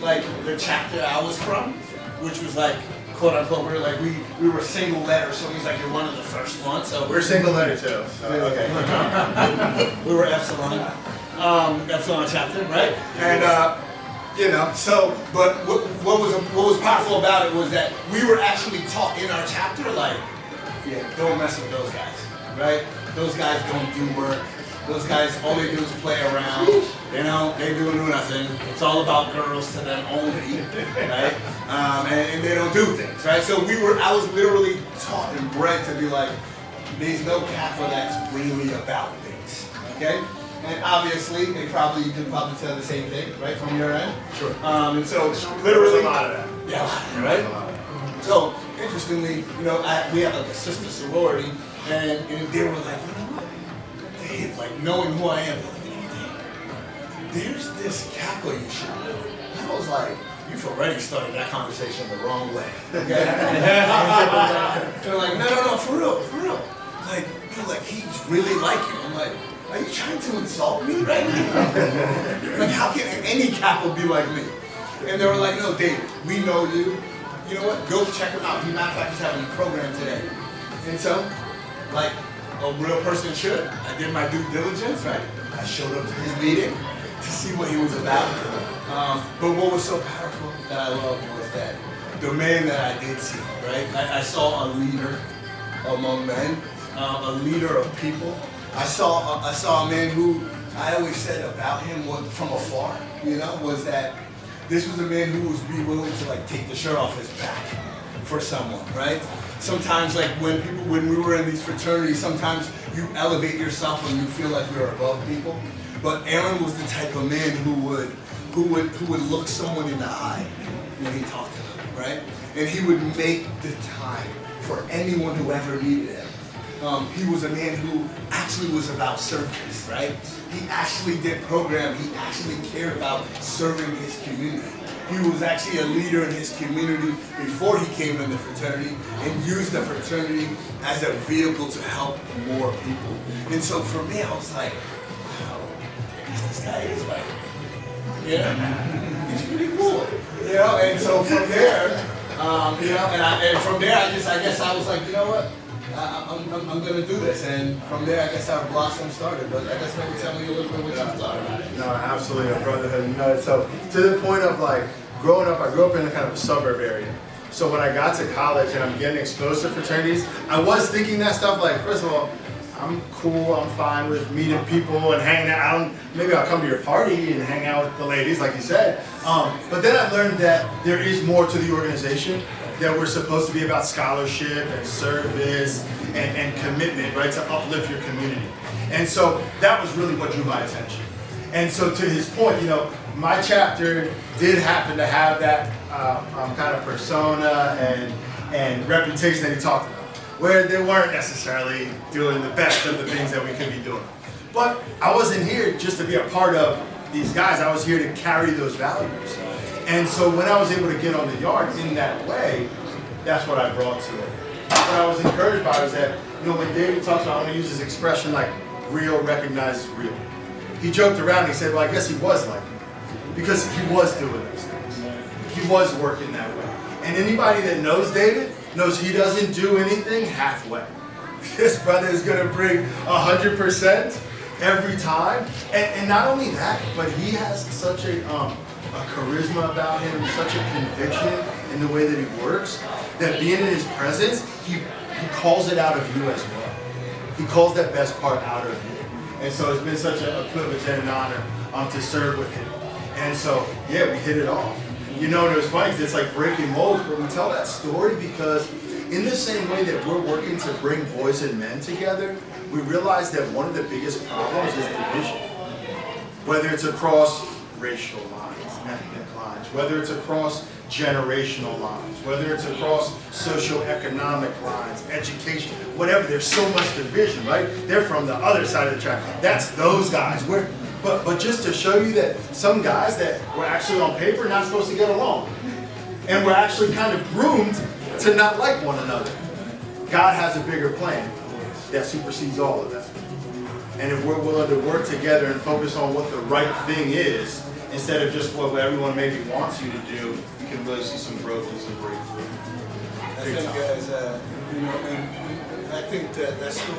like the chapter I was from, which was like quote unquote, we were single letter, so he's like, you're one of the first ones. So we're single letter too. So, okay. We were Epsilon chapter, right? And so but what was powerful about it was that we were actually taught in our chapter, like, yeah, don't mess with those guys, right? Those guys don't do work. Those guys, all they do is play around. You know, they do nothing. It's all about girls to them only, right? And they don't do things, right? So I was literally taught and bred to be like, there's no Kappa that's really about things, okay? And obviously, you can probably tell the same thing, right, from your end? Sure. And so literally, a lot of that. Yeah, a lot of that, right? So interestingly, we have like a sister sorority, and they were like, like knowing who I am, there's this Kappa you should know. I was like, you've already started that conversation the wrong way. Okay? They're like, no, for real. Like he's really like you. I'm like, are you trying to insult me right now? Like, how can any Kappa be like me? And they were like, no, David, we know you. You know what? Go check him out. He, matter of fact, he's having a program today. And so, like a real person should, I did my due diligence, right? I showed up to his meeting to see what he was about. But what was so powerful that I loved was that the man that I did see, right? I saw a leader among men, a leader of people. I saw a man who I always said about him from afar, was that this was a man who was be willing to like take the shirt off his back for someone, right? Sometimes, like when we were in these fraternities, sometimes you elevate yourself when you feel like you're above people. But Aaron was the type of man who would look someone in the eye when he talked to them, right? And he would make the time for anyone who ever needed him. He was a man who actually was about service, right? He actually did program. He actually cared about serving his community. He was actually a leader in his community before he came in the fraternity and used the fraternity as a vehicle to help more people. And so for me, I was like, wow, I guess this guy is like, he's pretty cool. And so from there, and from there, I guess I was like, you know what? I'm gonna do this, and from there I guess our blossom started. But I guess maybe tell me a little bit what you thought about it. No, absolutely, a brotherhood. So to the point of like growing up, I grew up in a kind of a suburb area. So when I got to college and I'm getting exposed to fraternities, I was thinking that stuff like, first of all, I'm cool, I'm fine with meeting people and hanging out. Maybe I'll come to your party and hang out with the ladies, like you said. But then I learned that there is more to the organization, that we're supposed to be about scholarship and service and commitment, right, to uplift your community. And so that was really what drew my attention. And so to his point, my chapter did happen to have that kind of persona and reputation that he talked about, where they weren't necessarily doing the best of the things that we could be doing. But I wasn't here just to be a part of these guys. I was here to carry those values. And so when I was able to get on the yard in that way, that's what I brought to it. What I was encouraged by was that, when David talks about, I'm going to use this expression like real recognizes real. He joked around and he said, well, I guess he was like me. Because he was doing those things. He was working that way. And anybody that knows David knows he doesn't do anything halfway. This brother is going to bring 100% every time. And not only that, but he has such a charisma about him, such a conviction in the way that he works, that being in his presence, he calls it out of you as well. He calls that best part out of you. And so it's been such a privilege and an honor to serve with him. And so, yeah, we hit it off. And it was funny because it's like breaking molds, but we tell that story because in the same way that we're working to bring boys and men together, we realize that one of the biggest problems is division. Whether it's across racial lines, ethnic lines, whether it's across generational lines, whether it's across socioeconomic lines, education, whatever, there's so much division, right? They're from the other side of the track. That's those guys. But just to show you that some guys that were actually on paper not supposed to get along, and we're actually kind of groomed to not like one another. God has a bigger plan that supersedes all of that. And if we're willing to work together and focus on what the right thing is, instead of just what everyone maybe wants you to do, you can really see some growth and some breakthrough. I think, guys, you know, and I think that story.